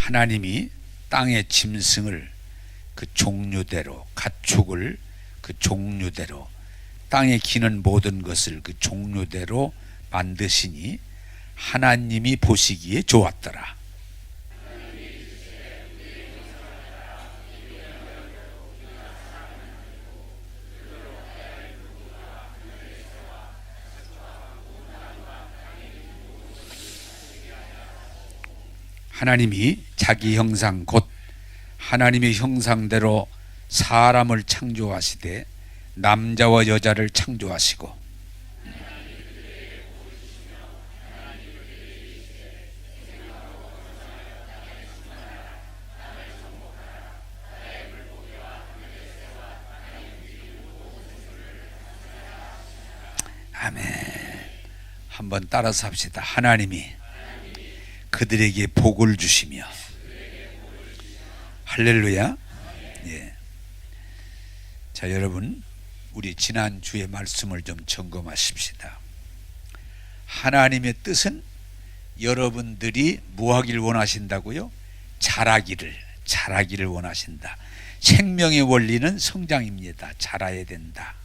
하나님이 땅의 짐승을 그 종류대로, 가축을 그 종류대로, 땅에 기는 모든 것을 그 종류대로 만드시니 하나님이 보시기에 좋았더라. 하나님이 자기 형상 곧 하나님의 형상대로 사람을 창조하시되 남자와 여자를 창조하시고 아멘. 한번 따라서 합시다. 하나님이 그들에게 복을 주시며 할렐루야. 예. 자, 여러분, 우리 지난주의 말씀을 좀 점검하십시다. 하나님의 뜻은 여러분들이 뭐 하길 원하신다고요? 자라기를 원하신다. 생명의 원리는 성장입니다. 자라야 된다.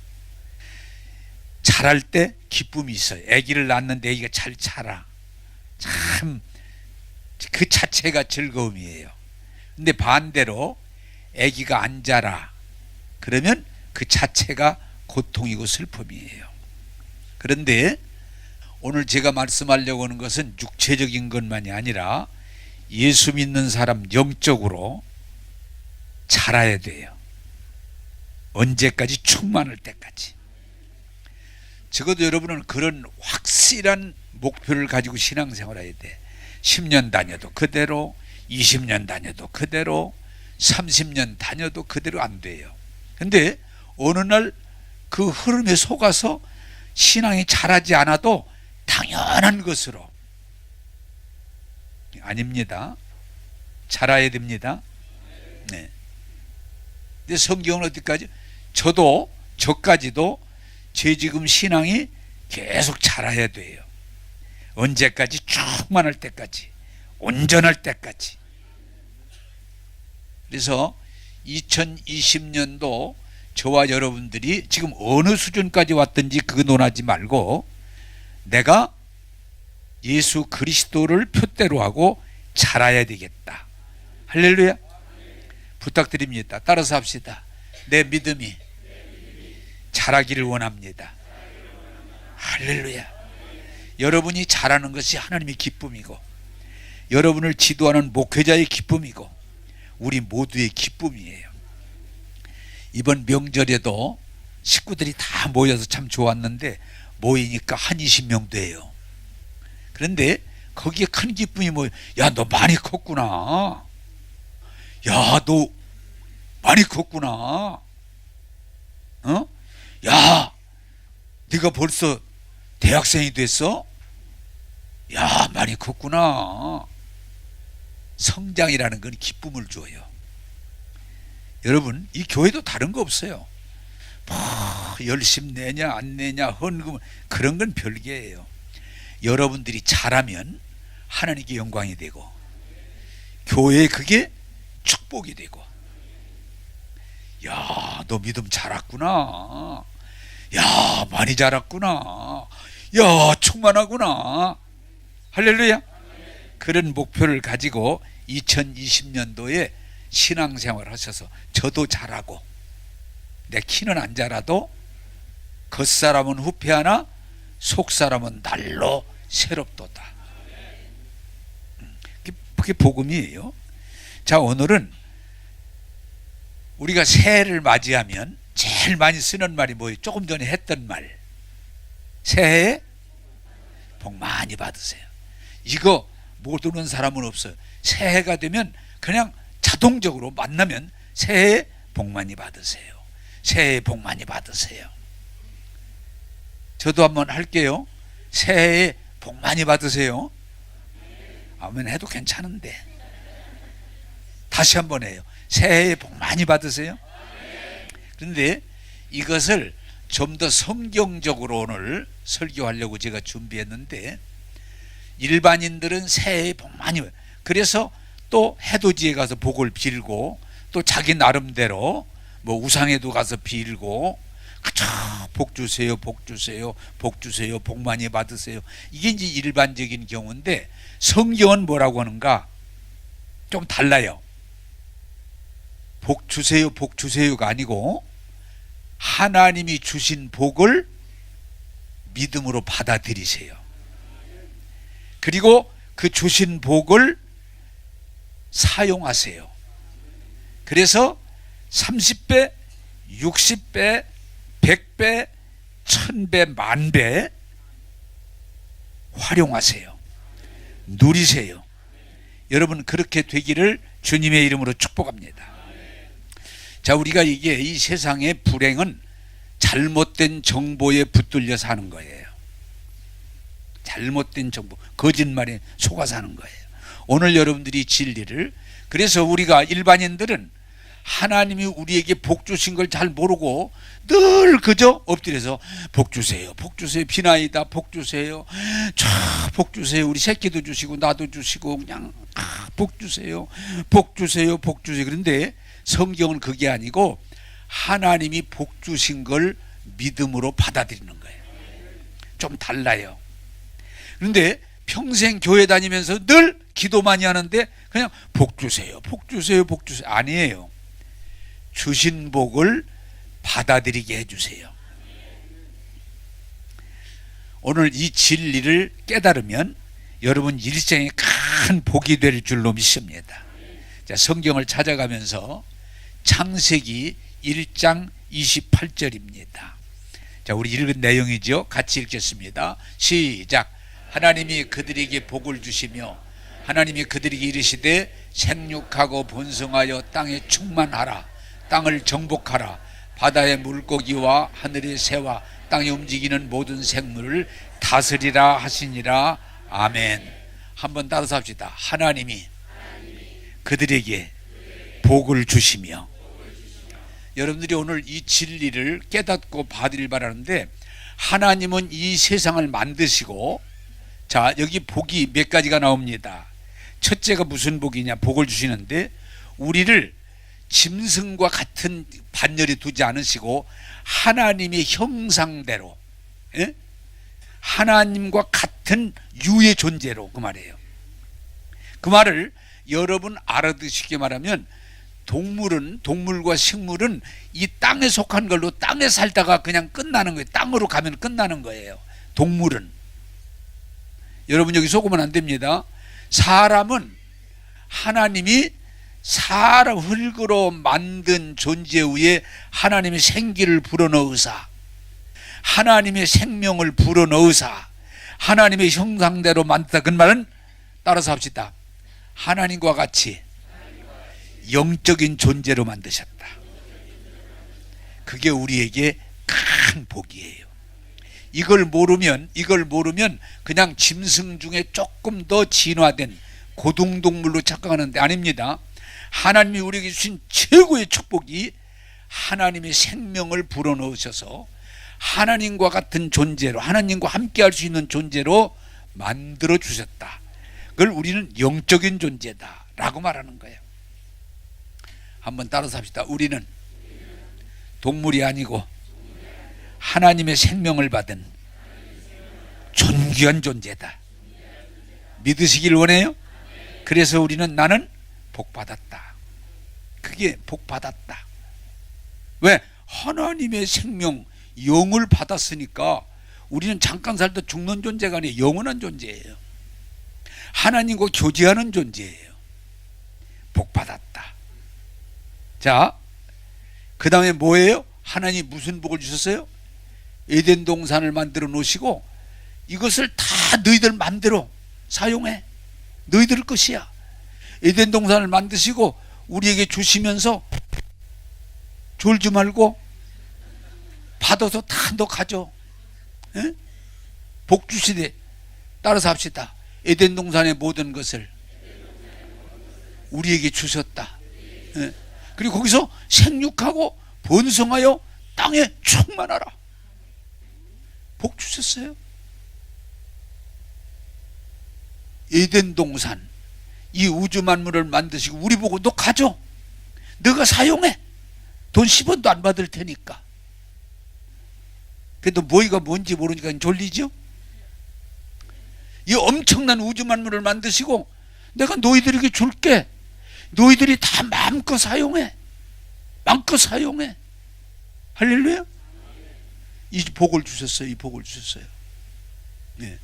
자랄 때 기쁨이 있어요. 아기를 낳는데 아기가 잘 자라. 참 그 자체가 즐거움이에요. 근데 반대로 아기가 안 자라 그러면 그 자체가 고통이고 슬픔이에요. 그런데 오늘 제가 말씀하려고 하는 것은 육체적인 것만이 아니라 예수 믿는 사람 영적으로 자라야 돼요. 언제까지? 충만할 때까지. 적어도 여러분은 그런 확실한 목표를 가지고 신앙생활 해야 돼. 10년 다녀도 그대로, 20년 다녀도 그대로, 30년 다녀도 그대로 안 돼요. 근데 어느 날 그 흐름에 속아서 신앙이 자라지 않아도 당연한 것으로 아닙니다. 자라야 됩니다. 네. 근데 성경은 어디까지? 저까지도 제 지금 신앙이 계속 자라야 돼요. 언제까지? 충만할 때까지, 온전할 때까지. 그래서 2020년도 저와 여러분들이 지금 어느 수준까지 왔든지 그거 논하지 말고 내가 예수 그리스도를 표대로 하고 자라야 되겠다. 할렐루야. 부탁드립니다. 따라서 합시다. 내 믿음이 자라기를 원합니다. 할렐루야. 여러분이 자라는 것이 하나님의 기쁨이고 여러분을 지도하는 목회자의 기쁨이고 우리 모두의 기쁨이에요. 이번 명절에도 식구들이 다 모여서 참 좋았는데 모이니까 한 20명 돼요. 그런데 거기에 큰 기쁨이 뭐예요? 야, 너 많이 컸구나. 야, 너 많이 컸구나. 어? 야, 네가 벌써 대학생이 됐어? 야, 많이 컸구나. 성장이라는 건 기쁨을 줘요. 여러분, 이 교회도 다른 거 없어요. 열심 내냐 안 내냐 헌금 그런 건 별개예요. 여러분들이 잘하면 하나님께 영광이 되고 교회에 그게 축복이 되고 야, 너 믿음 자랐구나. 야, 많이 자랐구나. 야, 충만하구나. 할렐루야. 그런 목표를 가지고 2020년도에 신앙생활 하셔서 저도 잘하고 내 키는 안 자라도 겉사람은 후패하나 속사람은 날로 새롭도다. 그게 복음이에요. 자, 오늘은 우리가 새해를 맞이하면 제일 많이 쓰는 말이 뭐예요? 조금 전에 했던 말. 새해에 복 많이 받으세요. 이거 모르는 사람은 없어요. 새해가 되면 그냥 자동적으로 만나면 새해에 복 많이 받으세요. 새해에 복 많이 받으세요. 저도 한번 할게요. 새해에 복 많이 받으세요. 아멘 해도 괜찮은데 다시 한번 해요. 새해에 복 많이 받으세요. 그런데 이것을 좀 더 성경적으로 오늘 설교하려고 제가 준비했는데 일반인들은 새해에 복 많이, 그래서 또 해돋이에 가서 복을 빌고 또 자기 나름대로 뭐 우상에도 가서 빌고 그쵸 복 주세요 복 주세요 복 주세요 복 많이 받으세요. 이게 이제 일반적인 경우인데 성경은 뭐라고 하는가 좀 달라요. 복 주세요가 아니고 하나님이 주신 복을 믿음으로 받아들이세요. 그리고 그 주신 복을 사용하세요. 그래서 30배, 60배, 100배, 1000배, 만배 활용하세요. 누리세요. 여러분 그렇게 되기를 주님의 이름으로 축복합니다. 자, 우리가 이 세상의 불행은 잘못된 정보에 붙들려 사는 거예요. 잘못된 정보, 거짓말에 속아 사는 거예요. 오늘 여러분들이 진리를, 그래서 우리가 일반인들은 하나님이 우리에게 복 주신 걸 잘 모르고 늘 그저 엎드려서 복 주세요, 복 주세요, 비나이다, 복 주세요, 복 주세요, 우리 새끼도 주시고 나도 주시고 그냥 복 주세요, 복 주세요, 복 주세요. 그런데 성경은 그게 아니고 하나님이 복 주신 걸 믿음으로 받아들이는 거예요. 좀 달라요. 그런데 평생 교회 다니면서 늘 기도 많이 하는데 그냥 복 주세요, 복 주세요, 복 주세요. 아니에요. 주신 복을 받아들이게 해주세요. 오늘 이 진리를 깨달으면 여러분 일생에 큰 복이 될 줄로 믿습니다. 자, 성경을 찾아가면서 창세기 1장 28절입니다. 자, 우리 읽은 내용이죠. 같이 읽겠습니다. 시작. 하나님이 그들에게 복을 주시며 하나님이 그들에게 이르시되 생육하고 번성하여 땅에 충만하라. 땅을 정복하라. 바다의 물고기와 하늘의 새와 땅에 움직이는 모든 생물을 다스리라 하시니라. 아멘. 한번 따라서 합시다. 하나님이 그들에게 복을 주시며. 여러분들이 오늘 이 진리를 깨닫고 받으길 바라는데, 하나님은 이 세상을 만드시고, 자, 여기 복이 몇 가지가 나옵니다. 첫째가 무슨 복이냐? 복을 주시는데 우리를 짐승과 같은 반열에 두지 않으시고 하나님의 형상대로, 예? 하나님과 같은 유의 존재로, 그 말이에요. 그 말을 여러분 알아듣시게 말하면, 동물과 식물은 이 땅에 속한 걸로 땅에 살다가 그냥 끝나는 거예요. 땅으로 가면 끝나는 거예요. 동물은. 여러분 여기 속으면 안 됩니다. 사람은 하나님이 사람 흙으로 만든 존재 위에 하나님의 생기를 불어넣으사, 하나님의 생명을 불어넣으사 하나님의 형상대로 만들다. 그 말은 따라서 합시다. 하나님과 같이 영적인 존재로 만드셨다. 그게 우리에게 큰 복이에요. 이걸 모르면 그냥 짐승 중에 조금 더 진화된 고등동물로 착각하는데 아닙니다. 하나님이 우리에게 주신 최고의 축복이 하나님의 생명을 불어넣으셔서 하나님과 같은 존재로, 하나님과 함께 할 수 있는 존재로 만들어 주셨다. 그걸 우리는 영적인 존재다 라고 말하는 거예요. 한번 따라서 합시다. 우리는 동물이 아니고 하나님의 생명을 받은 존귀한 존재다. 믿으시길 원해요? 그래서 우리는 나는 복받았다. 그게 복받았다. 왜? 하나님의 생명, 영을 받았으니까 우리는 잠깐 살다 죽는 존재가 아니에요. 영원한 존재예요. 하나님과 교제하는 존재예요. 복받았다. 자, 그 다음에 뭐예요? 하나님 무슨 복을 주셨어요? 에덴 동산을 만들어 놓으시고 이것을 다 너희들 맘대로 사용해. 너희들 것이야. 에덴 동산을 만드시고 우리에게 주시면서 졸지 말고 받아서 다 너 가져. 에? 복 주시되. 따라서 합시다. 에덴 동산의 모든 것을 우리에게 주셨다. 에? 그리고 거기서 생육하고 번성하여 땅에 충만하라. 복 주셨어요. 에덴 동산, 이 우주 만물을 만드시고 우리 보고 너 가져, 너가 사용해, 돈 10원도 안 받을 테니까. 그래도 뭐가 뭔지 모르니까 졸리죠. 이 엄청난 우주 만물을 만드시고 내가 너희들에게 줄게, 너희들이 다 마음껏 사용해, 마음껏 사용해. 할렐루야. 이 복을 주셨어요. 이 복을 주셨어요. 네.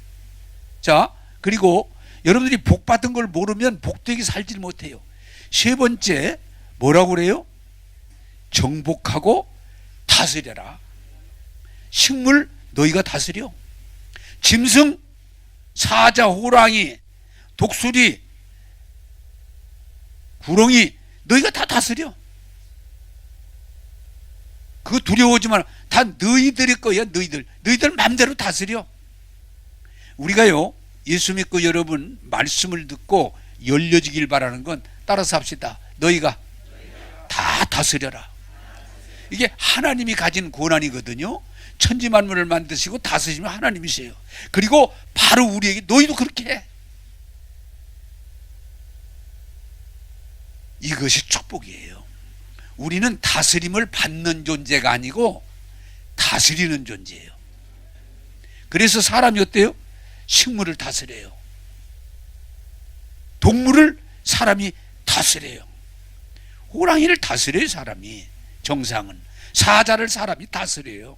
자, 그리고 여러분들이 복 받은 걸 모르면 복되게 살지 못해요. 세 번째 뭐라고 그래요? 정복하고 다스려라. 식물 너희가 다스려. 짐승, 사자, 호랑이, 독수리, 구렁이 너희가 다 다스려. 그거 두려워하지 마라. 다 너희들일 거야. 너희들 마음대로 다스려. 우리가요, 예수 믿고 여러분 말씀을 듣고 열려지길 바라는 건 따라서 합시다. 너희가 다 다스려라. 이게 하나님이 가진 권한이거든요. 천지 만물을 만드시고 다스리시면 하나님이세요. 그리고 바로 우리에게 너희도 그렇게 해. 이것이 축복이에요. 우리는 다스림을 받는 존재가 아니고 다스리는 존재예요. 그래서 사람이 어때요? 식물을 다스려요. 동물을 사람이 다스려요. 호랑이를 다스려요. 사람이. 정상은. 사자를 사람이 다스려요.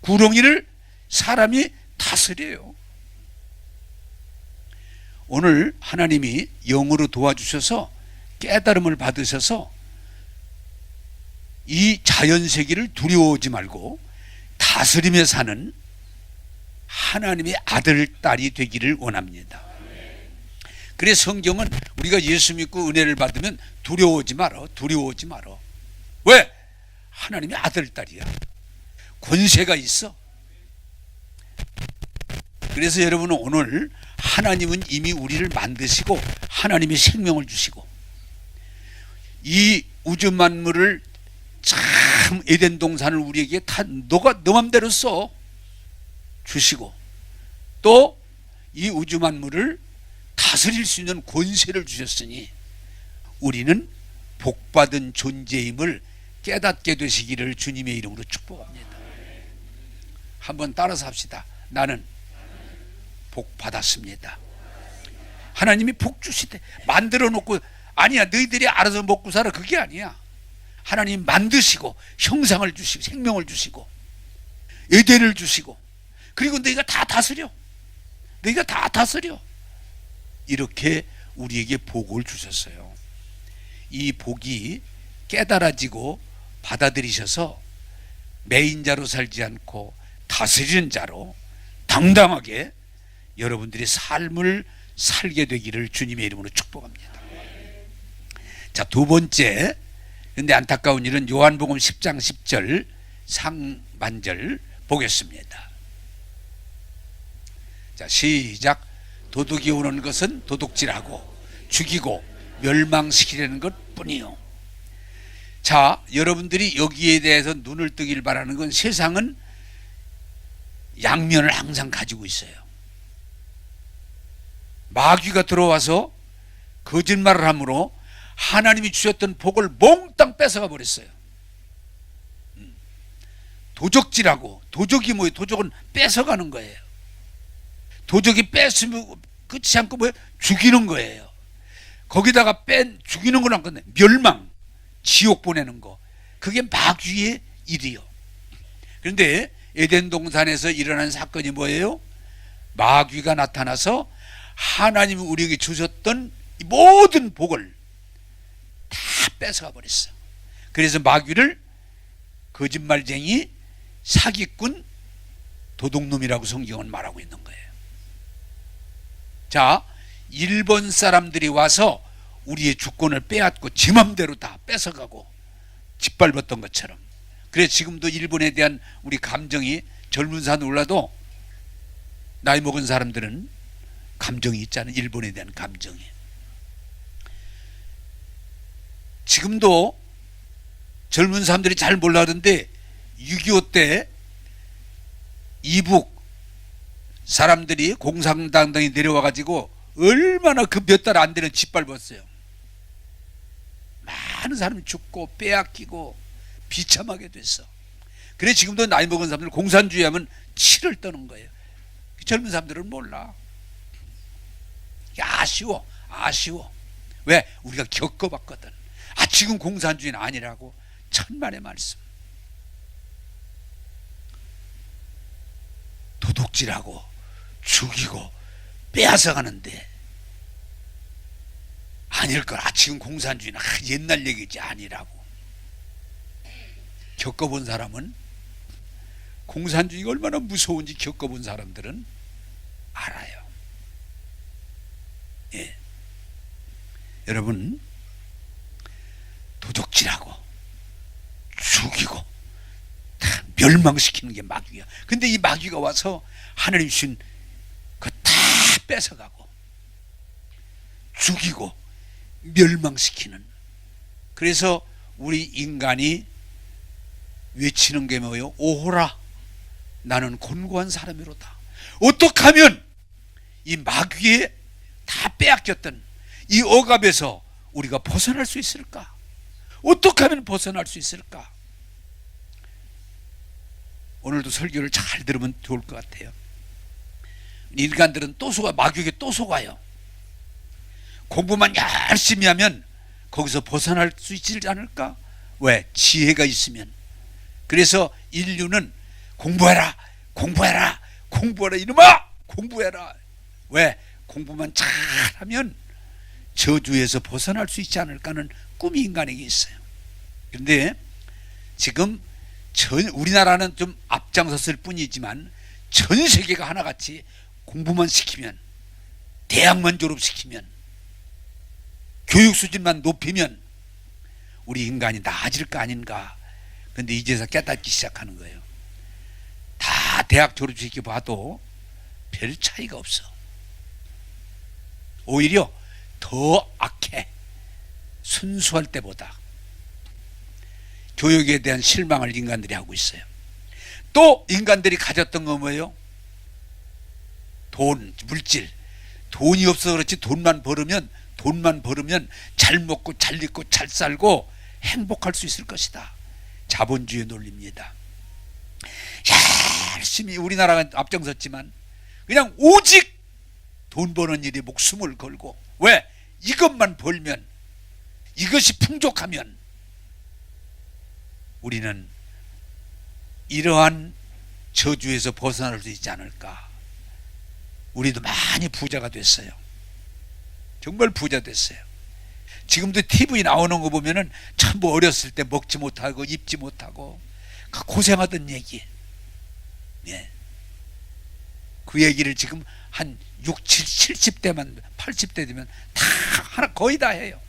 구렁이를 사람이 다스려요. 오늘 하나님이 영으로 도와주셔서 깨달음을 받으셔서 이 자연세계를 두려워하지 말고 다스리며 사는 하나님의 아들, 딸이 되기를 원합니다. 그래서 성경은 우리가 예수 믿고 은혜를 받으면 두려워하지 말어. 두려워하지 말어. 왜? 하나님의 아들, 딸이야. 권세가 있어. 그래서 여러분은 오늘 하나님은 이미 우리를 만드시고 하나님의 생명을 주시고 이 우주 만물을 참 에덴 동산을 우리에게 다 너 맘대로 써 주시고 또 이 우주 만물을 다스릴 수 있는 권세를 주셨으니 우리는 복받은 존재임을 깨닫게 되시기를 주님의 이름으로 축복합니다. 한번 따라서 합시다. 나는 복 받았습니다. 하나님이 복 주시대. 만들어 놓고 아니야 너희들이 알아서 먹고 살아, 그게 아니야. 하나님 만드시고 형상을 주시고 생명을 주시고 에덴을 주시고 그리고 너희가 다 다스려. 너희가 다 다스려. 이렇게 우리에게 복을 주셨어요. 이 복이 깨달아지고 받아들이셔서 매인자로 살지 않고 다스리는 자로 당당하게 여러분들의 삶을 살게 되기를 주님의 이름으로 축복합니다. 자, 두 번째, 근데 안타까운 일은 요한복음 10장 10절 상반절 보겠습니다. 자, 시작. 도둑이 오는 것은 도둑질하고 죽이고 멸망시키려는 것 뿐이요. 자, 여러분들이 여기에 대해서 눈을 뜨길 바라는 건 세상은 양면을 항상 가지고 있어요. 마귀가 들어와서 거짓말을 함으로 하나님이 주셨던 복을 몽땅 뺏어가 버렸어요. 도적질하고, 도적이 뭐예요? 도적은 뺏어가는 거예요. 도적이 뺏으면 끝이 않고 뭐예요? 죽이는 거예요. 거기다가 죽이는 건 안 끝내. 멸망, 지옥 보내는 거. 그게 마귀의 일이요. 그런데 에덴 동산에서 일어난 사건이 뭐예요? 마귀가 나타나서 하나님이 우리에게 주셨던 모든 복을 다 뺏어가 버렸어. 그래서 마귀를 거짓말쟁이, 사기꾼, 도둑놈이라고 성경은 말하고 있는 거예요. 자, 일본 사람들이 와서 우리의 주권을 빼앗고 지 맘대로 다 뺏어가고 짓밟았던 것처럼, 그래 지금도 일본에 대한 우리 감정이 젊은 사람 몰라도 나이 먹은 사람들은 감정이 있잖아요. 일본에 대한 감정이. 지금도 젊은 사람들이 잘 몰라하던데 6.25 때 이북 사람들이 공산당 등이 내려와 가지고 얼마나 그 몇 달 안 되는 짓밟았어요. 많은 사람이 죽고 빼앗기고 비참하게 됐어. 그래 지금도 나이 먹은 사람들 공산주의 하면 치를 떠는 거예요. 젊은 사람들은 몰라. 아쉬워. 왜? 우리가 겪어봤거든. 지금 공산주의는 아니라고. 천만의 말씀. 도둑질하고 죽이고 빼앗아가는데 아닐걸. 지금 공산주의는 옛날 얘기지 아니라고. 겪어본 사람은, 공산주의가 얼마나 무서운지 겪어본 사람들은 알아요. 예. 여러분, 도둑질하고 죽이고 다 멸망시키는 게 마귀야. 근데 이 마귀가 와서 하나님 주신 그 다 뺏어가고 죽이고 멸망시키는. 그래서 우리 인간이 외치는 게 뭐예요? 오호라, 나는 곤고한 사람이로다. 어떻게 하면 이 마귀에 다 빼앗겼던 이 억압에서 우리가 벗어날 수 있을까? 어떻게 하면 벗어날 수 있을까? 오늘도 설교를 잘 들으면 좋을 것 같아요. 인간들은 또 속아, 마귀에게 또 속아요. 공부만 열심히 하면 거기서 벗어날 수 있지 않을까? 왜? 지혜가 있으면. 그래서 인류는 공부해라 이놈아, 공부해라. 왜? 공부만 잘하면 저주에서 벗어날 수 있지 않을까 하는 꿈이 인간에게 있어요. 그런데 지금 우리나라는 좀 앞장섰을 뿐이지만 전 세계가 하나같이 공부만 시키면, 대학만 졸업시키면, 교육 수준만 높이면 우리 인간이 나아질 거 아닌가. 그런데 이제서 깨닫기 시작하는 거예요. 다 대학 졸업시켜 봐도 별 차이가 없어. 오히려 더 악해. 순수할 때보다. 교육에 대한 실망을 인간들이 하고 있어요. 또 인간들이 가졌던 건 뭐예요? 돈, 물질. 돈이 없어서 그렇지 돈만 벌으면 잘 먹고 잘 입고 잘 살고 행복할 수 있을 것이다. 자본주의 논리입니다. 열심히 우리나라가 앞장섰지만 그냥 오직 돈 버는 일에 목숨을 걸고. 왜? 이것만 벌면, 이것이 풍족하면 우리는 이러한 저주에서 벗어날 수 있지 않을까. 우리도 많이 부자가 됐어요. 정말 부자 됐어요. 지금도 TV 나오는 거 보면은 전부 어렸을 때 먹지 못하고 입지 못하고 고생하던 얘기. 예. 그 얘기를 지금 한 70대만 80대 되면 다 하나 거의 다 해요.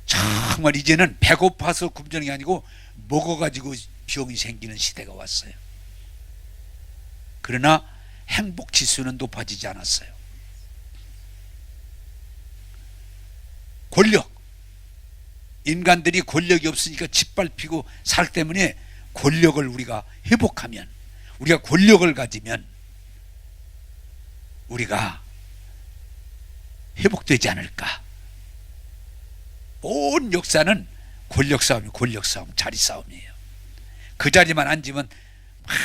정말 이제는 배고파서 굶주는 게 아니고 먹어가지고 병이 생기는 시대가 왔어요. 그러나 행복 지수는 높아지지 않았어요. 권력. 인간들이 권력이 없으니까 짓밟히고 살 때문에 권력을 우리가 회복하면, 우리가 권력을 가지면 우리가 회복되지 않을까. 온 역사는 권력 싸움, 자리 싸움이에요. 그 자리만 앉으면 막.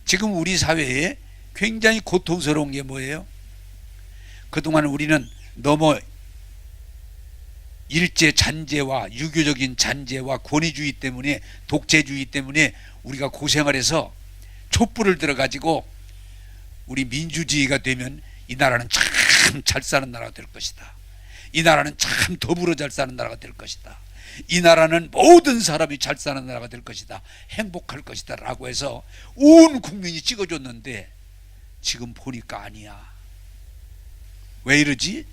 지금 우리 사회에 굉장히 고통스러운 게 뭐예요? 그동안 우리는 너무 일제 잔재와 유교적인 잔재와 권위주의 때문에, 독재주의 때문에 우리가 고생을 해서 촛불을 들어가지고 우리 민주주의가 되면 이 나라는 참 잘 사는 나라가 될 것이다. 이 나라는 참 더불어 잘 사는 나라가 될 것이다. 이 나라는 모든 사람이 잘 사는 나라가 될 것이다. 행복할 것이다 라고 해서 온 국민이 찍어줬는데 지금 보니까 아니야. 왜 이러지?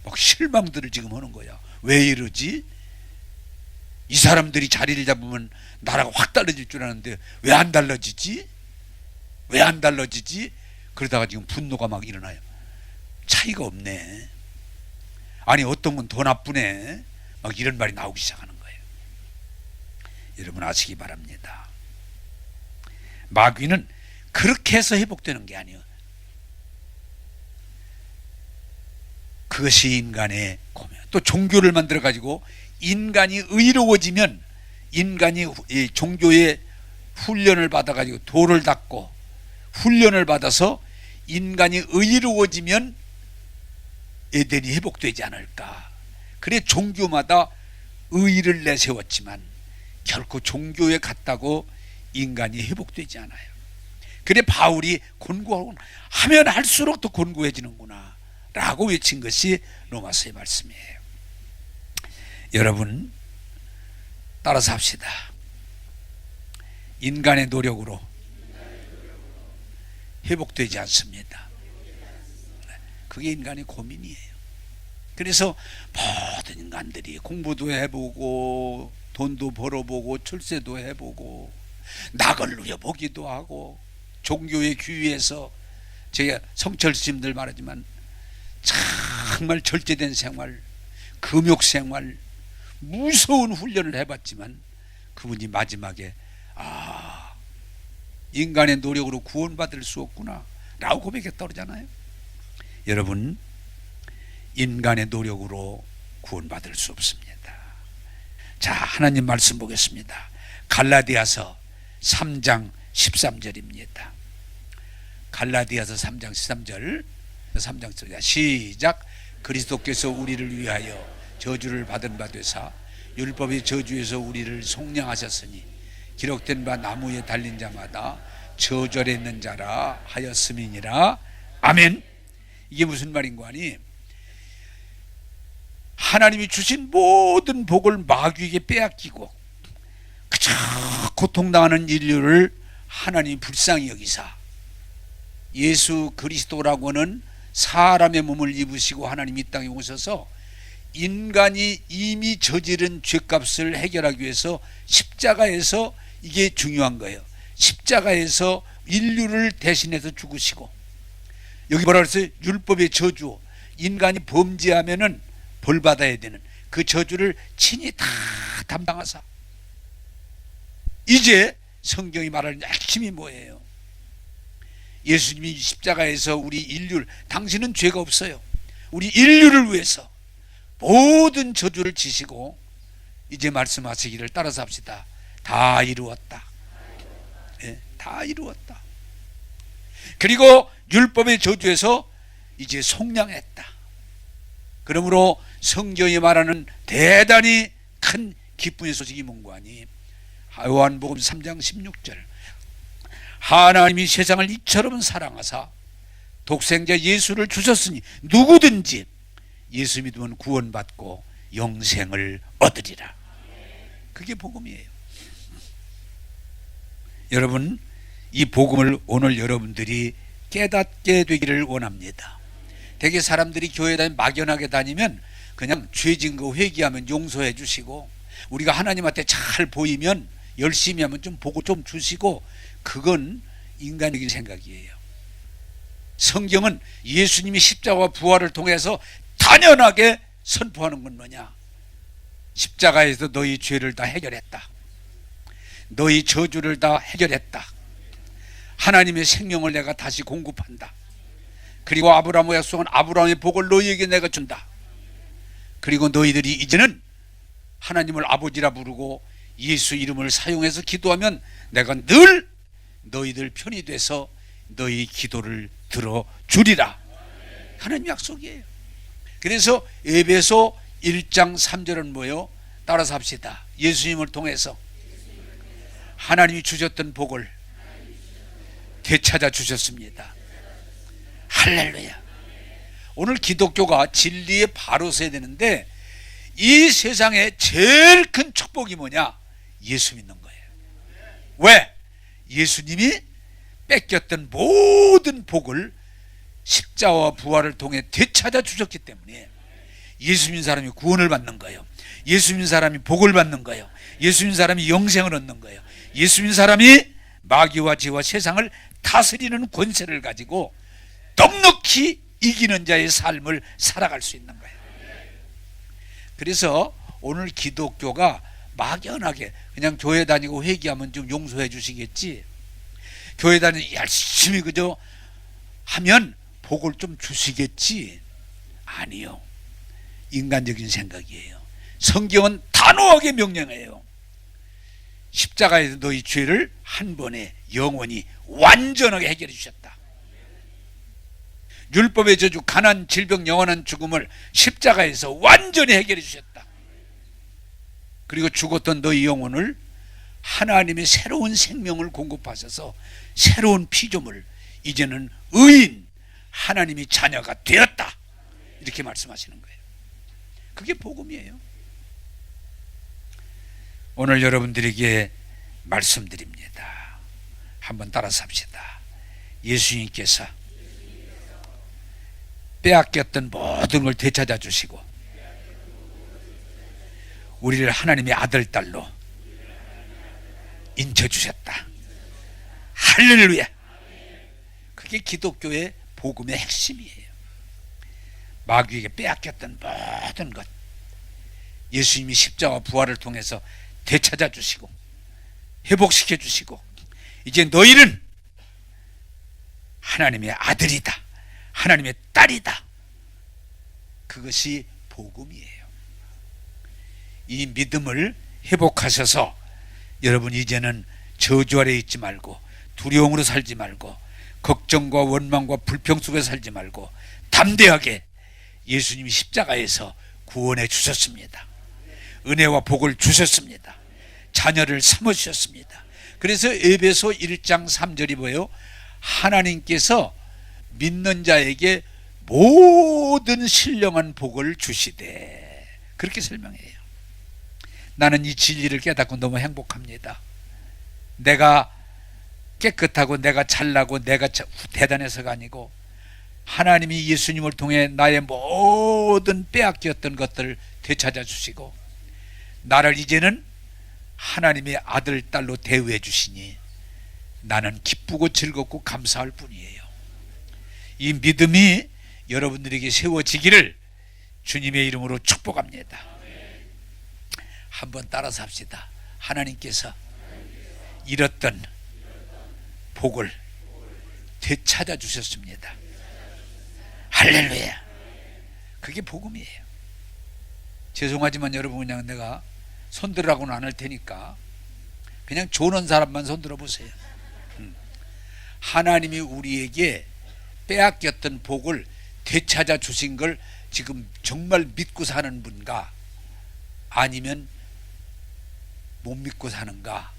막 실망들을 지금 하는 거야. 왜 이러지? 이 사람들이 자리를 잡으면 나라가 확 달라질 줄 아는데 왜 안 달라지지? 왜 안 달라지지? 그러다가 지금 분노가 막 일어나요. 차이가 없네. 아니 어떤 건 더 나쁘네. 막 이런 말이 나오기 시작하는 거예요. 여러분 아시기 바랍니다. 마귀는 그렇게 해서 회복되는 게 아니에요. 그것이 인간의 고민. 또 종교를 만들어 가지고 인간이 의로워지면, 인간이 이 종교의 훈련을 받아 가지고 도를 닦고 훈련을 받아서 인간이 의로워지면 에덴이 회복되지 않을까. 그래 종교마다 의를 내세웠지만 결코 종교에 갔다고 인간이 회복되지 않아요. 그래 바울이 곤고하고 하면 할수록 더 곤고해지는구나 라고 외친 것이 로마서의 말씀이에요. 여러분 따라서 합시다. 인간의 노력으로 회복되지 않습니다. 그게 인간의 고민이에요. 그래서 모든 인간들이 공부도 해보고 돈도 벌어보고 출세도 해보고 낙을 누려보기도 하고 종교의 규율에서 제가 성철스님들 말하지만 정말 절제된 생활, 금욕 생활, 무서운 훈련을 해봤지만 그분이 마지막에 인간의 노력으로 구원받을 수 없구나 라고 고백했다고 그러잖아요. 여러분 인간의 노력으로 구원받을 수 없습니다. 자, 하나님 말씀 보겠습니다. 갈라디아서 3장 13절입니다. 갈라디아서 3장 13절, 3장 13절 시작. 그리스도께서 우리를 위하여 저주를 받은 바 되사 율법의 저주에서 우리를 속량하셨으니 기록된 바 나무에 달린 자마다 저절에 있는 자라 하였음이니라. 아멘. 이게 무슨 말인가 하니 하나님이 주신 모든 복을 마귀에게 빼앗기고 그저 고통당하는 인류를 하나님이 불쌍히 여기사 예수 그리스도라고는 사람의 몸을 입으시고 하나님이 이 땅에 오셔서 인간이 이미 저지른 죄값을 해결하기 위해서 십자가에서, 이게 중요한 거예요. 십자가에서 인류를 대신해서 죽으시고, 여기 뭐라 그랬어요? 율법의 저주, 인간이 범죄하면은 벌 받아야 되는 그 저주를 친히 다 담당하사, 이제 성경이 말하는 핵심이 뭐예요? 예수님이 십자가에서 우리 인류를, 당신은 죄가 없어요, 우리 인류를 위해서 모든 저주를 지시고 이제 말씀하시기를 따라서 합시다. 다 이루었다. 네, 다 이루었다. 그리고 율법의 저주에서 이제 속량했다. 그러므로 성경이 말하는 대단히 큰 기쁨의 소식이 뭔가 하니 요한복음 3장 16절 하나님이 세상을 이처럼 사랑하사 독생자 예수를 주셨으니 누구든지 예수 믿으면 구원받고 영생을 얻으리라. 그게 복음이에요. 여러분 이 복음을 오늘 여러분들이 깨닫게 되기를 원합니다. 대개 사람들이 교회 다니면 막연하게 다니면 그냥 죄진 거 회개하면 용서해 주시고, 우리가 하나님한테 잘 보이면 열심히 하면 좀 보고 좀 주시고, 그건 인간적인 생각이에요. 성경은 예수님이 십자가와 부활을 통해서 단연하게 선포하는 건 뭐냐? 십자가에서 너희 죄를 다 해결했다. 너희 저주를 다 해결했다. 하나님의 생명을 내가 다시 공급한다. 그리고 아브라함의 약속은 아브라함의 복을 너희에게 내가 준다. 그리고 너희들이 이제는 하나님을 아버지라 부르고 예수 이름을 사용해서 기도하면 내가 늘 너희들 편이 돼서 너희 기도를 들어주리라. 하나님 약속이에요. 그래서 에베소 1장 3절은 뭐예요? 따라서 합시다. 예수님을 통해서 하나님이 주셨던 복을 되찾아 주셨습니다. 할렐루야. 오늘 기독교가 진리에 바로 서야 되는데 이 세상에 제일 큰 축복이 뭐냐? 예수 믿는 거예요. 왜? 예수님이 뺏겼던 모든 복을 십자와 부활을 통해 되찾아 주셨기 때문에 예수 믿는 사람이 구원을 받는 거예요. 예수 믿는 사람이 복을 받는 거예요. 예수 믿는 사람이 영생을 얻는 거예요. 예수 믿는 사람이 마귀와 죄와 세상을 다스리는 권세를 가지고 넉넉히 이기는 자의 삶을 살아갈 수 있는 거예요. 그래서 오늘 기독교가 막연하게 그냥 교회 다니고 회개하면 좀 용서해 주시겠지, 교회 다니고 열심히 그저 하면 복을 좀 주시겠지, 아니요. 인간적인 생각이에요. 성경은 단호하게 명령해요. 십자가에서 너희 죄를 한 번에 영원히 완전하게 해결해 주셨다. 율법의 저주, 가난, 질병, 영원한 죽음을 십자가에서 완전히 해결해 주셨다. 그리고 죽었던 너희 영혼을 하나님의 새로운 생명을 공급하셔서 새로운 피조물, 이제는 의인, 하나님의 자녀가 되었다. 이렇게 말씀하시는 거예요. 그게 복음이에요. 오늘 여러분들에게 말씀드립니다. 한번 따라서 합시다. 예수님께서 빼앗겼던 모든 걸 되찾아 주시고 우리를 하나님의 아들, 딸로 인쳐주셨다. 할렐루야. 그게 기독교의 복음의 핵심이에요. 마귀에게 빼앗겼던 모든 것 예수님이 십자가 부활을 통해서 되찾아 주시고 회복시켜 주시고 이제 너희는 하나님의 아들이다, 하나님의 딸이다. 그것이 복음이에요. 이 믿음을 회복하셔서 여러분 이제는 저주 아래 있지 말고 두려움으로 살지 말고 걱정과 원망과 불평 속에 살지 말고 담대하게 예수님이 십자가에서 구원해 주셨습니다. 은혜와 복을 주셨습니다. 자녀를 삼으셨습니다. 그래서 에베소 1장 3절이 뭐예요? 하나님께서 믿는 자에게 모든 신령한 복을 주시되, 그렇게 설명해요. 나는 이 진리를 깨닫고 너무 행복합니다. 내가 깨끗하고 내가 잘나고 내가 대단해서가 아니고 하나님이 예수님을 통해 나의 모든 빼앗겼던 것들을 되찾아 주시고 나를 이제는 하나님의 아들, 딸로 대우해 주시니 나는 기쁘고 즐겁고 감사할 뿐이에요. 이 믿음이 여러분들에게 세워지기를 주님의 이름으로 축복합니다. 한번 따라서 합시다. 하나님께서 잃었던 복을 되찾아 주셨습니다. 할렐루야. 그게 복음이에요. 죄송하지만 여러분, 그냥 내가 손들라고는 안 할 테니까 그냥 조는 사람만 손들어 보세요. 하나님이 우리에게 빼앗겼던 복을 되찾아 주신 걸 지금 정말 믿고 사는 분가 아니면 못 믿고 사는가,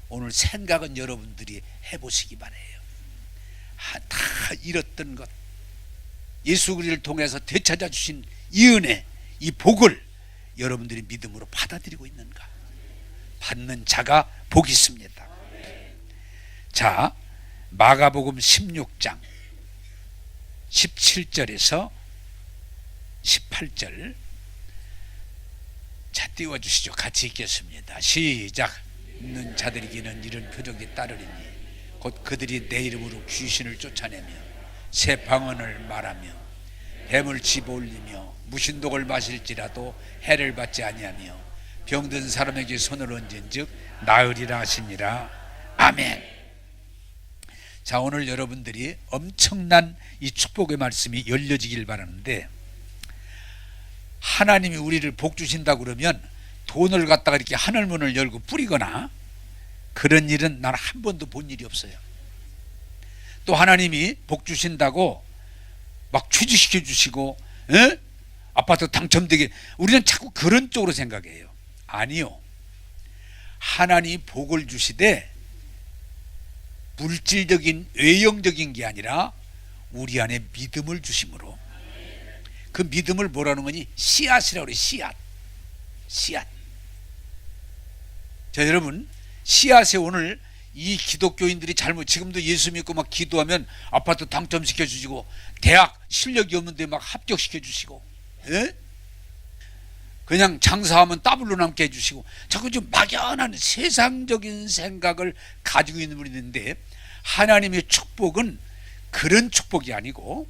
오늘 생각은 여러분들이 해보시기 바래요. 다 잃었던 것, 예수 그리스도를 통해서 되찾아 주신 이 은혜, 이 복을 여러분들이 믿음으로 받아들이고 있는가? 받는 자가 복이 있습니다. 자, 마가복음 16장 17절에서 18절 자, 띄워주시죠. 같이 읽겠습니다. 시작. 있는 자들에게는 이런 표적이 따르리니 곧 그들이 내 이름으로 귀신을 쫓아내며 새 방언을 말하며 뱀을 집어올리며 무신독을 마실지라도 해를 받지 아니하며 병든 사람에게 손을 얹은즉 나으리라 하시니라. 아멘. 자, 오늘 여러분들이 엄청난 이 축복의 말씀이 열려지길 바라는데, 하나님이 우리를 복 주신다 그러면 돈을 갖다가 이렇게 하늘문을 열고 뿌리거나 그런 일은 난 한 번도 본 일이 없어요. 또 하나님이 복 주신다고 막 취직시켜 주시고 아파트 당첨되게, 우리는 자꾸 그런 쪽으로 생각해요. 아니요. 하나님이 복을 주시되 물질적인 외형적인 게 아니라 우리 안에 믿음을 주심으로, 그 믿음을 뭐라는 거니? 씨앗이라고 그래요. 씨앗. 자, 여러분, 씨앗에 오늘 이 기독교인들이 지금도 예수 믿고 막 기도하면 아파트 당첨시켜 주시고 대학 실력이 없는데 막 합격시켜 주시고 그냥 장사하면 더블로 남게 해주시고 자꾸 좀 막연한 세상적인 생각을 가지고 있는 분이 있는데, 하나님의 축복은 그런 축복이 아니고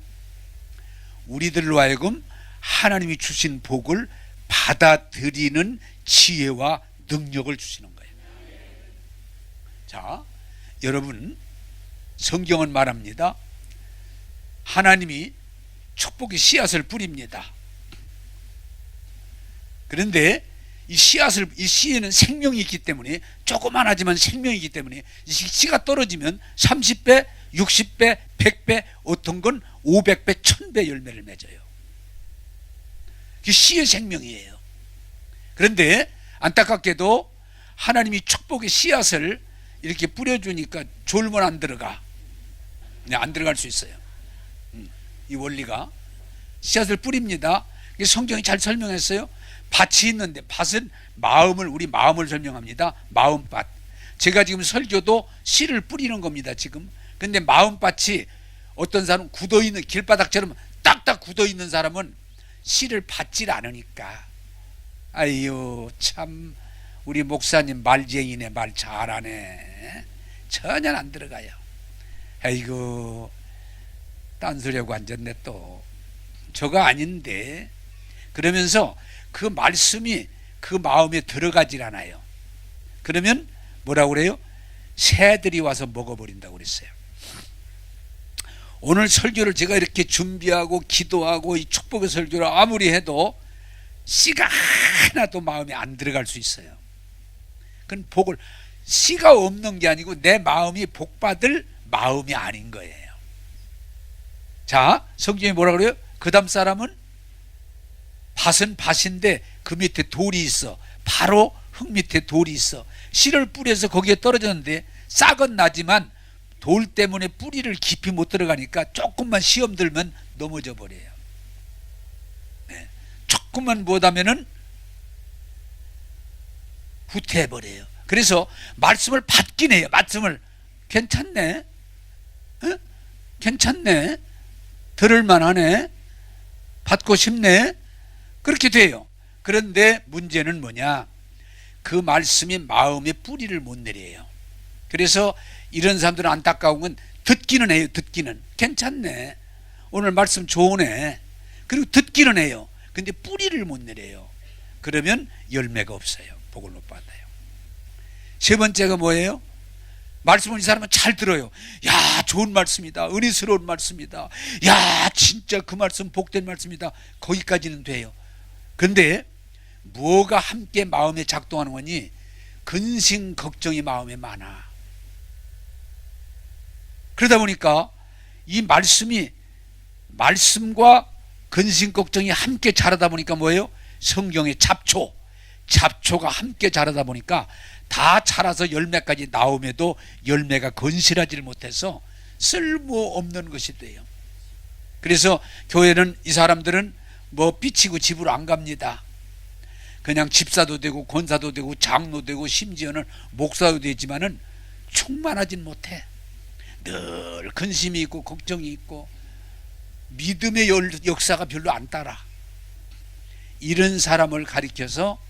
우리들로 하여금 하나님이 주신 복을 받아들이는 지혜와 능력을 주시는 거예요. 자, 여러분, 성경은 말합니다. 하나님이 축복의 씨앗을 뿌립니다. 그런데 이 씨에는 생명이 있기 때문에, 조그만하지만 생명이 있기 때문에 이 씨가 떨어지면 30배, 60배, 100배, 어떤 건 500배, 1000배 열매를 맺어요. 그게 씨의 생명이에요. 그런데 안타깝게도 하나님이 축복의 씨앗을 이렇게 뿌려주니까 졸면 안 들어가. 안 들어갈 수 있어요. 이 원리가. 씨앗을 뿌립니다. 성경이 잘 설명했어요. 밭이 있는데, 밭은 우리 마음을 설명합니다. 마음밭. 제가 지금 설교도 씨를 뿌리는 겁니다, 지금. 근데 마음밭이 어떤 사람은 굳어있는, 길바닥처럼 딱딱 굳어있는 사람은 씨를 받질 않으니까. 아유, 참, 우리 목사님 말쟁이네, 말 잘하네. 전혀 안 들어가요. 아이고, 딴소리하고 앉았네 또. 저거 아닌데. 그러면서 그 말씀이 그 마음에 들어가질 않아요. 그러면 뭐라고 그래요? 새들이 와서 먹어버린다고 그랬어요. 오늘 설교를 제가 이렇게 준비하고 기도하고 이 축복의 설교를 아무리 해도 씨가 하나도 마음에 안 들어갈 수 있어요. 그건 씨가 없는 게 아니고 내 마음이 복받을 마음이 아닌 거예요. 자, 성경이 뭐라 그래요? 그 다음 사람은 밭은 밭인데 그 밑에 돌이 있어. 바로 흙 밑에 돌이 있어. 씨를 뿌려서 거기에 떨어졌는데 싹은 나지만 돌 때문에 뿌리를 깊이 못 들어가니까 조금만 시험 들면 넘어져 버려요. 네. 조금만 못하면은 후퇴해버려요. 그래서 말씀을 받긴 해요. 말씀을 괜찮네, 어? 괜찮네, 들을만하네, 받고 싶네, 그렇게 돼요. 그런데 문제는 뭐냐? 그 말씀이 마음에 뿌리를 못 내려요. 그래서 이런 사람들은 안타까운 건 듣기는 해요. 듣기는 괜찮네, 오늘 말씀 좋으네, 그리고 듣기는 해요. 근데 뿌리를 못 내려요. 그러면 열매가 없어요. 복을 못 받아요. 세 번째가 뭐예요? 말씀을 이 사람은 잘 들어요. 야, 좋은 말씀이다, 은혜스러운 말씀이다, 야, 진짜 그 말씀 복된 말씀이다, 거기까지는 돼요. 근데 뭐가 함께 마음에 작동하는 거니? 근심 걱정이 마음에 많아. 그러다 보니까 이 말씀과 근심 걱정이 함께 자라다 보니까 뭐예요? 성경의 잡초가 함께 자라다 보니까 다 자라서 열매까지 나옴에도 열매가 건실하지를 못해서 쓸모없는 것이 돼요. 그래서 교회는, 이 사람들은 뭐 삐치고 집으로 안 갑니다. 그냥 집사도 되고 권사도 되고 장로 되고 심지어는 목사도 되지만은 충만하진 못해. 늘 근심이 있고 걱정이 있고 믿음의 역사가 별로 안 따라. 이런 사람을 가리켜서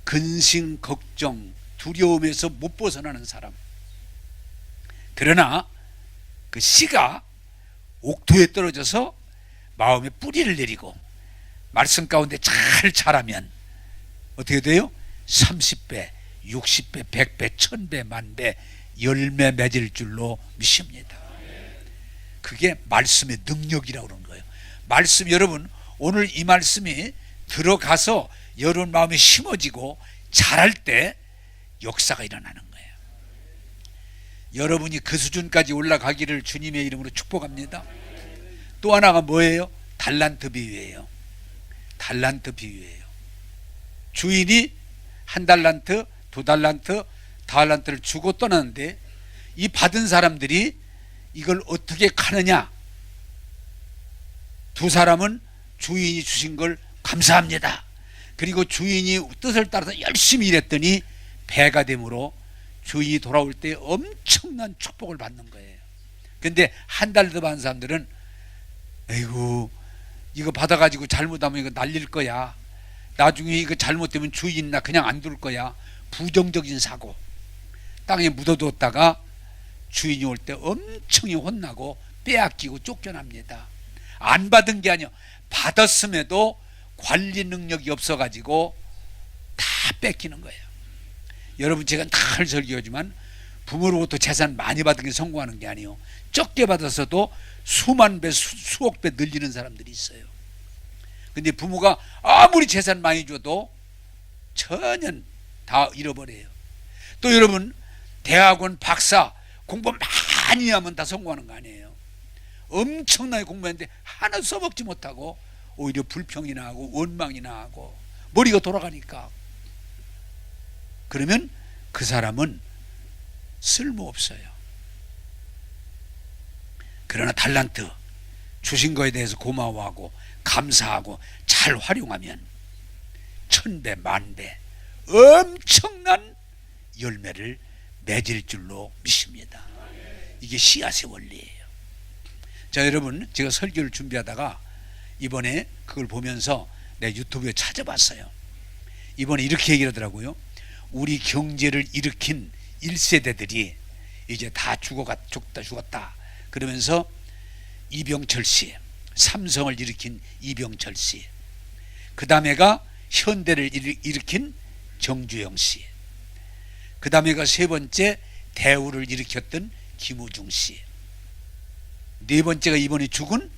근심, 걱정, 두려움에서 못 벗어나는 사람. 그러나 그 씨가 옥토에 떨어져서 마음에 뿌리를 내리고 말씀 가운데 잘 자라면 어떻게 돼요? 30배, 60배, 100배, 1000배, 만배 열매 맺을 줄로 믿습니다. 그게 말씀의 능력이라고 그러는 거예요. 말씀, 여러분, 오늘 이 말씀이 들어가서 여러분 마음에 심어지고 자랄 때 역사가 일어나는 거예요. 여러분이 그 수준까지 올라가기를 주님의 이름으로 축복합니다. 또 하나가 뭐예요? 달란트 비유예요. 달란트 비유예요. 주인이 1달란트, 2달란트, 달란트를 주고 떠났는데 이 받은 사람들이 이걸 어떻게 가느냐? 두 사람은 주인이 주신 걸 감사합니다. 그리고 주인이 뜻을 따라서 열심히 일했더니 배가 되므로 주인이 돌아올 때 엄청난 축복을 받는 거예요. 근데 1달란트 받은 사람들은 에이구, 이거 받아가지고 잘못하면 이거 날릴 거야, 나중에 이거 잘못되면 주인 나 그냥 안 둘 거야, 부정적인 사고, 땅에 묻어두었다가 주인이 올 때 엄청 혼나고 빼앗기고 쫓겨납니다. 안 받은 게 아니야, 받았음에도 관리 능력이 없어가지고 다 뺏기는 거예요. 여러분, 제가 늘 설교하지만 부모로부터 재산 많이 받은 게 성공하는 게 아니에요. 적게 받아서도 수만 배, 수억 배 늘리는 사람들이 있어요. 근데 부모가 아무리 재산 많이 줘도 전혀 다 잃어버려요. 또 여러분, 대학원 박사 공부 많이 하면 다 성공하는 거 아니에요. 엄청나게 공부했는데 하나 써먹지 못하고 오히려 불평이나 하고 원망이나 하고 머리가 돌아가니까, 그러면 그 사람은 쓸모없어요. 그러나 달란트 주신 거에 대해서 고마워하고 감사하고 잘 활용하면 천배 만배 엄청난 열매를 맺을 줄로 믿습니다. 이게 씨앗의 원리예요. 자, 여러분, 제가 설교를 준비하다가 이번에 그걸 보면서 내 유튜브에 찾아봤어요. 이번에 이렇게 얘기를 하더라고요. 우리 경제를 일으킨 1세대들이 이제 다 죽었다 그러면서 이병철 씨, 삼성을 일으킨 이병철 씨, 그 다음에가 현대를 일으킨 정주영 씨, 그 다음에가 세 번째 대우를 일으켰던 김우중 씨, 네 번째가 이번에 죽은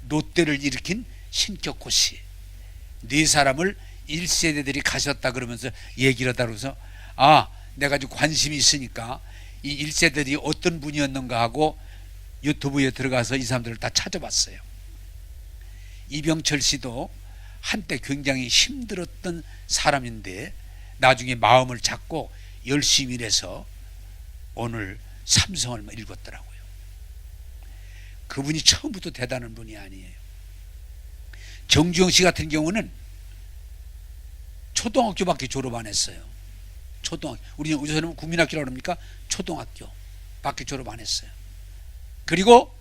롯데를 일으킨 신격호 씨. 네 사람을 1세대들이 가셨다 그러면서 얘기를 하다 그래서, 아, 내가 좀 관심이 있으니까 이 1세대들이 어떤 분이었는가 하고 유튜브에 들어가서 이 사람들을 다 찾아봤어요. 이병철 씨도 한때 굉장히 힘들었던 사람인데 나중에 마음을 잡고 열심히 일해서 오늘 삼성을 읽었더라고요. 그분이 처음부터 대단한 분이 아니에요. 정주영 씨 같은 경우는 초등학교밖에 졸업 안 했어요. 초등학교. 우리 요새는 국민학교라고 합니까? 초등학교 밖에 졸업 안 했어요. 그리고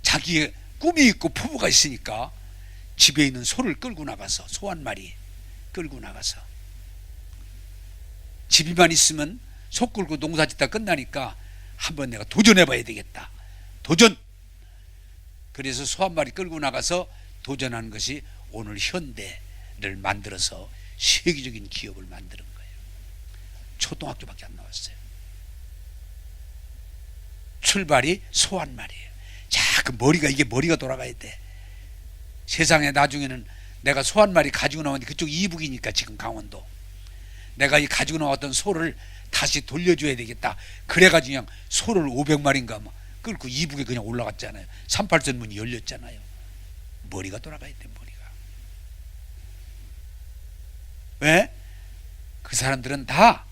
자기의 꿈이 있고 포부가 있으니까 집에 있는 소를 끌고 나가서, 소 한 마리 끌고 나가서, 집이만 있으면 소 끌고 농사 짓다 끝나니까 한번 내가 도전해 봐야 되겠다. 도전! 그래서 소 한 마리 끌고 나가서 도전한 것이 오늘 현대를 만들어서 세계적인 기업을 만드는 거예요. 초등학교밖에 안 나왔어요. 출발이 소 한 마리예요. 자, 그 이게 머리가 돌아가야 돼. 세상에 나중에는 내가 소 한 마리 가지고 나왔는데, 그쪽 이북이니까 지금 강원도, 내가 이 가지고 나왔던 소를 다시 돌려줘야 되겠다. 그래가지고 그냥 소를 500마리인가 막 끌고 이북에 그냥 올라갔잖아요. 38선 문이 열렸잖아요. 머리가 돌아가야 돼, 머리가. 왜? 그 사람들은 다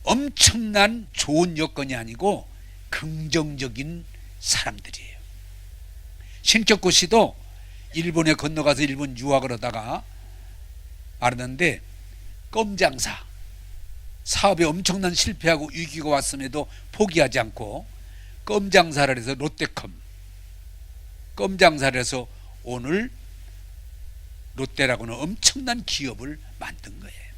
엄청난 좋은 여건이 아니고 긍정적인 사람들이에요. 신격호 씨도 일본에 건너가서 일본 유학을 하다가 알았는데, 껌장사 사업에 엄청난 실패하고 위기가 왔음에도 포기하지 않고 껌장사를 해서 롯데컴 껌장사를 해서 오늘 롯데라고는 엄청난 기업을 만든 거예요.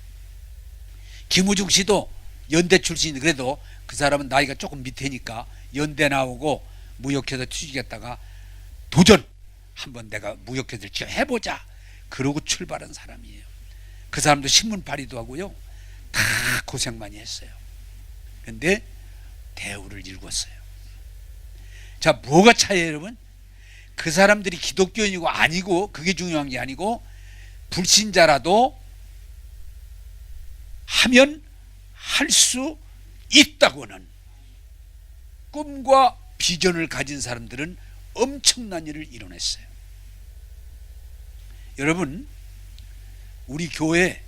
김우중 씨도 연대 출신인데, 그래도 그 사람은 나이가 조금 밑에니까 연대 나오고 무역회사 취직했다가 도전! 한번 내가 무역회사를 해보자! 그러고 출발한 사람이에요. 그 사람도 신문팔이도 하고요, 다 고생 많이 했어요. 근데 대우를 읽었어요. 자, 뭐가 차이예요, 여러분? 그 사람들이 기독교인이고 아니고 그게 중요한 게 아니고, 불신자라도 하면 할 수 있다고는 꿈과 비전을 가진 사람들은 엄청난 일을 이뤄냈어요. 여러분, 우리 교회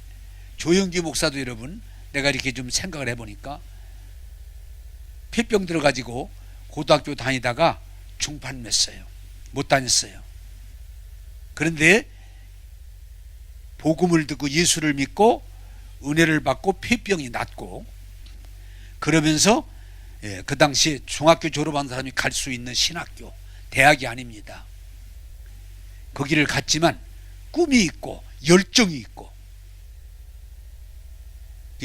조영기 목사도, 여러분, 내가 이렇게 좀 생각을 해보니까 폐병 들어가지고 고등학교 다니다가 중판 맸어요. 못 다녔어요. 그런데 복음을 듣고 예수를 믿고 은혜를 받고 폐병이 낫고, 그러면서 그 당시 중학교 졸업한 사람이 갈 수 있는 신학교, 대학이 아닙니다. 거기를 갔지만 꿈이 있고 열정이 있고,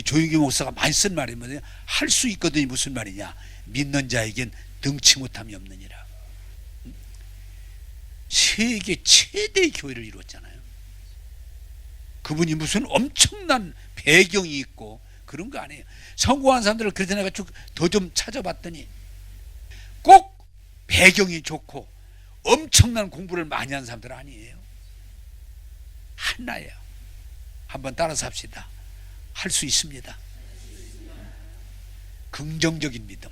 조영기 목사가 많이 쓴 말이 뭐냐, 할 수 있거든요. 무슨 말이냐, 믿는 자에겐 등치 못함이 없느니라. 세계 최대의 교회를 이루었잖아요. 그분이 무슨 엄청난 배경이 있고 그런 거 아니에요. 성공한 사람들을 그래서 내가 쭉 더 좀 찾아봤더니 꼭 배경이 좋고 엄청난 공부를 많이 한 사람들 아니에요. 하나예요. 한번 따라서 합시다. 할 수 있습니다. 긍정적인 믿음,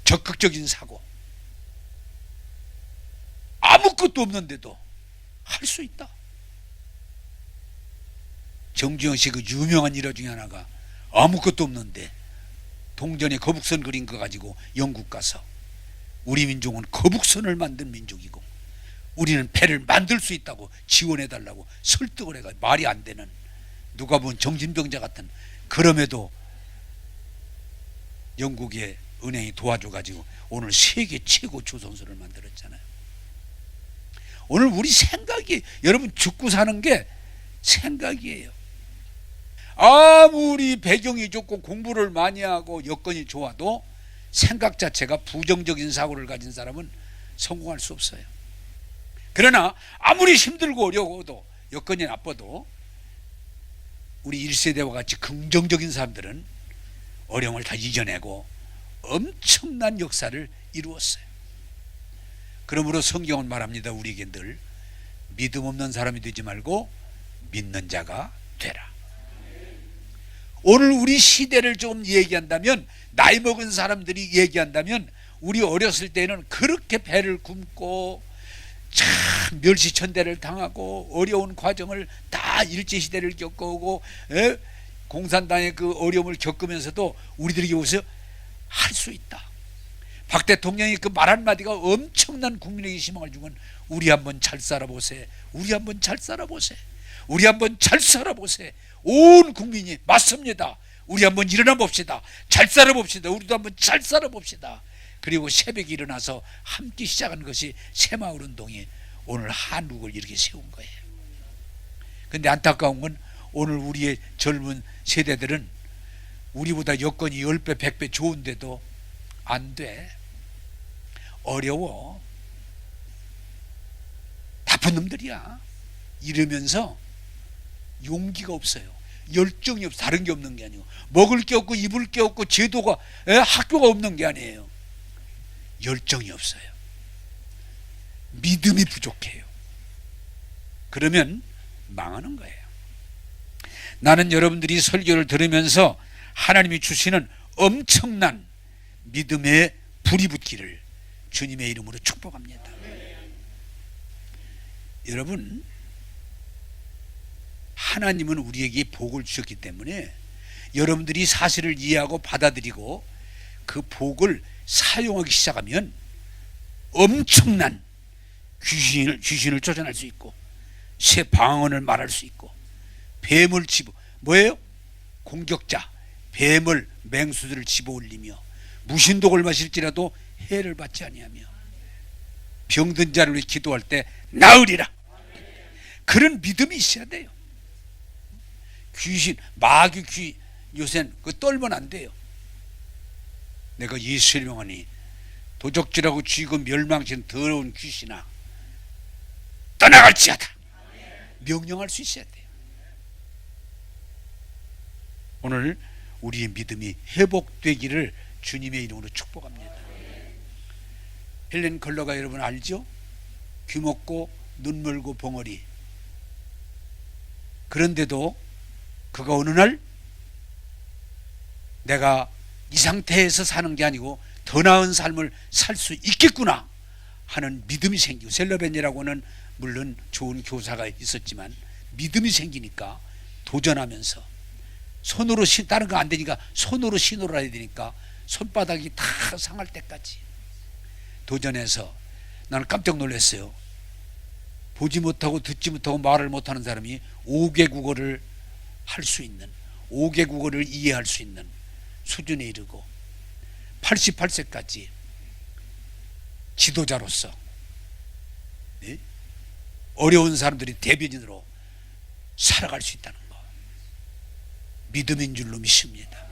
적극적인 사고, 아무것도 없는데도 할 수 있다. 정주영 씨 그 유명한 일화 중에 하나가 아무것도 없는데 동전에 거북선 그린 거 가지고 영국 가서 우리 민족은 거북선을 만든 민족이고 우리는 배를 만들 수 있다고 지원해달라고 설득을 해가 말이 안 되는, 누가 보면 정신병자 같은, 그럼에도 영국의 은행이 도와줘가지고 오늘 세계 최고 조선소를 만들었잖아요. 오늘 우리 생각이, 여러분 죽고 사는 게 생각이에요. 아무리 배경이 좋고 공부를 많이 하고 여건이 좋아도 생각 자체가 부정적인 사고를 가진 사람은 성공할 수 없어요. 그러나 아무리 힘들고 어려워도 여건이 나빠도 우리 1세대와 같이 긍정적인 사람들은 어려움을 다 이겨내고 엄청난 역사를 이루었어요. 그러므로 성경은 말합니다. 우리에게 늘 믿음 없는 사람이 되지 말고 믿는 자가 되라. 오늘 우리 시대를 좀 얘기한다면, 나이 먹은 사람들이 얘기한다면, 우리 어렸을 때는 그렇게 배를 굶고 참 멸시천대를 당하고 어려운 과정을 다 일제시대를 겪어오고 공산당의 그 어려움을 겪으면서도 우리들에게 오서 할 수 있다. 박 대통령이 그 말 한마디가 엄청난 국민에게 희망을 준 건, 우리 한번 잘 살아보세, 우리 한번 잘 살아보세, 우리 한번 잘 살아보세. 온 국민이 맞습니다. 우리 한번 일어나 봅시다. 잘 살아봅시다. 우리도 한번 잘 살아봅시다. 그리고 새벽에 일어나서 함께 시작한 것이 새마을운동이 오늘 한국을 이렇게 세운 거예요. 그런데 안타까운 건 오늘 우리의 젊은 세대들은 우리보다 여건이 10배 100배 좋은데도 안 돼. 어려워. 나쁜 놈들이야. 이러면서 용기가 없어요. 열정이 없어. 다른 게 없는 게 아니고, 먹을 게 없고 입을 게 없고 제도가, 학교가 없는 게 아니에요. 열정이 없어요. 믿음이 부족해요. 그러면 망하는 거예요. 나는 여러분들이 설교를 들으면서 하나님이 주시는 엄청난 믿음의 불이 붙기를 주님의 이름으로 축복합니다. 여러분, 하나님은 우리에게 복을 주셨기 때문에 여러분들이 사실을 이해하고 받아들이고 그 복을 사용하기 시작하면 엄청난 귀신을 쫓아낼 수 있고, 새 방언을 말할 수 있고, 뱀을 뭐예요? 공격자, 뱀을, 맹수들을 집어올리며 무신독을 마실지라도 해를 받지 아니하며 병든 자를 위해 기도할 때 나으리라. 그런 믿음이 있어야 돼요. 귀신, 마귀 귀, 요새는 그 떨면 안 돼요. 내가 예수를 명하니 도적질하고 쥐고 멸망시는 더러운 귀신아 떠나갈지어다. 명령할 수 있어야 돼요. 오늘 우리의 믿음이 회복되기를 주님의 이름으로 축복합니다. 헬렌 컬러가 여러분 알죠? 귀 먹고 눈 멀고 벙어리. 그런데도 그가 어느 날 내가 이 상태에서 사는 게 아니고 더 나은 삶을 살 수 있겠구나 하는 믿음이 생기고, 셀러벤이라고는 물론 좋은 교사가 있었지만 믿음이 생기니까 도전하면서, 손으로 다른 거 안 되니까 손으로 신호를 해야 되니까 손바닥이 다 상할 때까지 도전해서, 나는 깜짝 놀랐어요. 보지 못하고 듣지 못하고 말을 못하는 사람이 5개 국어를 할 수 있는, 5개 국어를 이해할 수 있는 수준에 이르고 88세까지 지도자로서 어려운 사람들이 대변인으로 살아갈 수 있다는 거, 믿음인 줄로 믿습니다.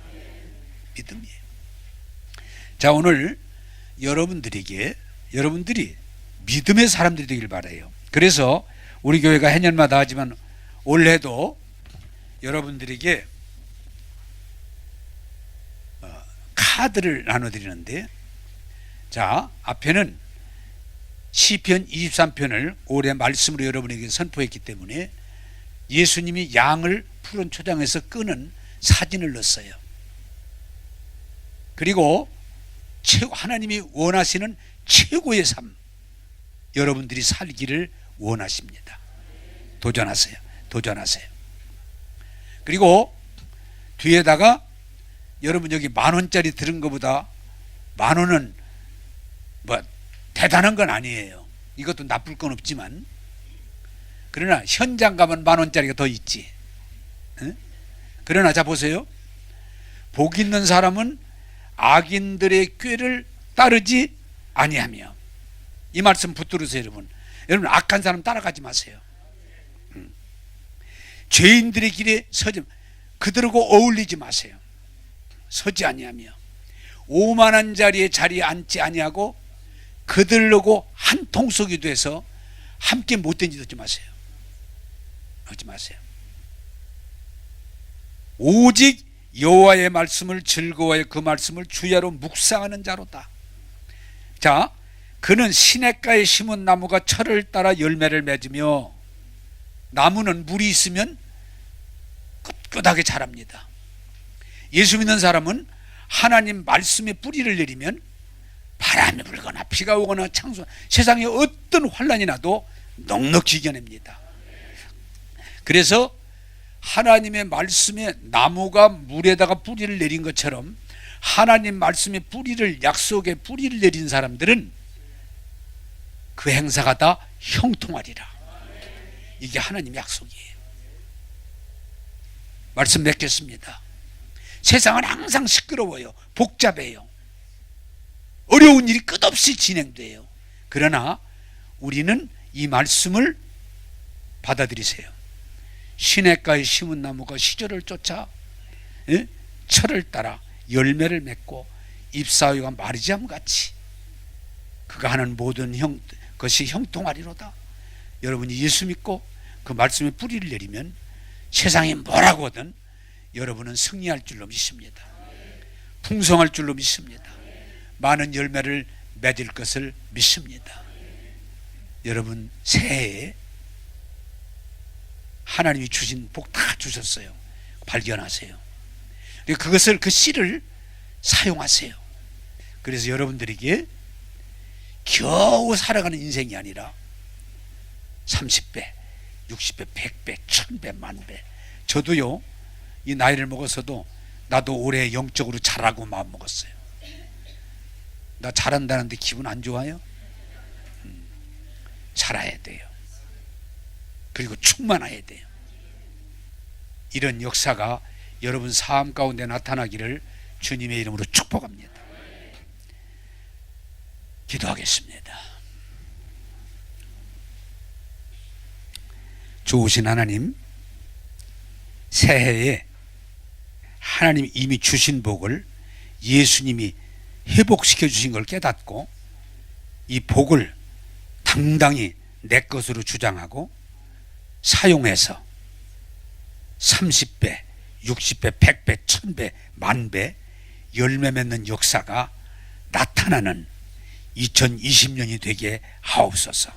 믿음이에요. 자, 오늘 여러분들이 믿음의 사람들이 되길 바라요. 그래서 우리 교회가 해년마다 하지만 올해도 여러분들에게 카드를 나눠드리는데, 자, 앞에는 시편 23편을 올해 말씀으로 여러분에게 선포했기 때문에 예수님이 양을 푸른 초장에서 끄는 사진을 넣었어요. 그리고 하나님이 원하시는 최고의 삶, 여러분들이 살기를 원하십니다. 도전하세요. 도전하세요. 그리고 뒤에다가 여러분 여기 10,000원짜리 들은 것보다 10,000원은 뭐 대단한 건 아니에요. 이것도 나쁠 건 없지만, 그러나 현장 가면 10,000원짜리가 더 있지. 응? 그러나 자 보세요. 복 있는 사람은 악인들의 꾀를 따르지 아니하며. 이 말씀 붙들으세요, 여러분. 여러분 악한 사람 따라가지 마세요. 죄인들의 길에 서지, 그들하고 어울리지 마세요. 서지 아니하며 오만한 자리에 자리에 앉지 아니하고 그들하고 한 통속이 돼서 함께 못된 짓 하지 마세요. 하지 마세요. 오직 여호와의 말씀을 즐거워해 그 말씀을 주야로 묵상하는 자로다. 자, 그는 시냇가에 심은 나무가 철을 따라 열매를 맺으며, 나무는 물이 있으면 꿋꿋하게 자랍니다. 예수 믿는 사람은 하나님 말씀에 뿌리를 내리면 바람이 불거나 비가 오거나 세상에 어떤 환란이 나도 넉넉히 이겨냅니다. 그래서 하나님의 말씀에 나무가 물에다가 뿌리를 내린 것처럼 하나님 말씀에 뿌리를, 약속에 뿌리를 내린 사람들은 그 행사가 다 형통하리라. 이게 하나님의 약속이에요. 말씀 맺겠습니다. 세상은 항상 시끄러워요. 복잡해요. 어려운 일이 끝없이 진행돼요. 그러나 우리는 이 말씀을 받아들이세요. 시냇가에 심은 나무가 시절을 쫓아 철을 따라 열매를 맺고 잎사위가 마르지암 같이 그가 하는 모든 것이 형통하리로다. 여러분이 예수 믿고 그 말씀에 뿌리를 내리면 세상이 뭐라고 하든 여러분은 승리할 줄로 믿습니다. 풍성할 줄로 믿습니다. 많은 열매를 맺을 것을 믿습니다. 여러분 새해에 하나님이 주신 복 다 주셨어요. 발견하세요. 그것을, 그 씨를 사용하세요. 그래서 여러분들에게 겨우 살아가는 인생이 아니라 30배, 60배, 100배, 1000배, 만배. 저도요, 이 나이를 먹어서도 나도 올해 영적으로 자라고 마음먹었어요. 나 잘한다는데 기분 안 좋아요? 자라야 돼요. 그리고 충만해야 돼요. 이런 역사가 여러분 삶 가운데 나타나기를 주님의 이름으로 축복합니다. 기도하겠습니다. 좋으신 하나님, 새해에 하나님이 이미 주신 복을 예수님이 회복시켜 주신 걸 깨닫고 이 복을 당당히 내 것으로 주장하고 사용해서 30배, 60배, 100배, 1000배, 만배 열매 맺는 역사가 나타나는 2020년이 되게 하옵소서.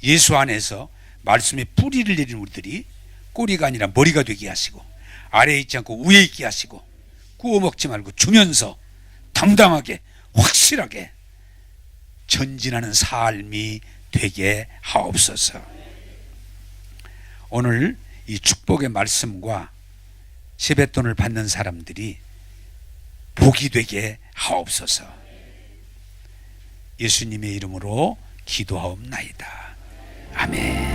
예수 안에서 말씀에 뿌리를 내린 우리들이 꼬리가 아니라 머리가 되게 하시고 아래에 있지 않고 위에 있게 하시고 구워 먹지 말고 주면서 당당하게 확실하게 전진하는 삶이 되게 하옵소서. 오늘 이 축복의 말씀과 세뱃돈을 받는 사람들이 복이 되게 하옵소서. 예수님의 이름으로 기도하옵나이다. 아멘.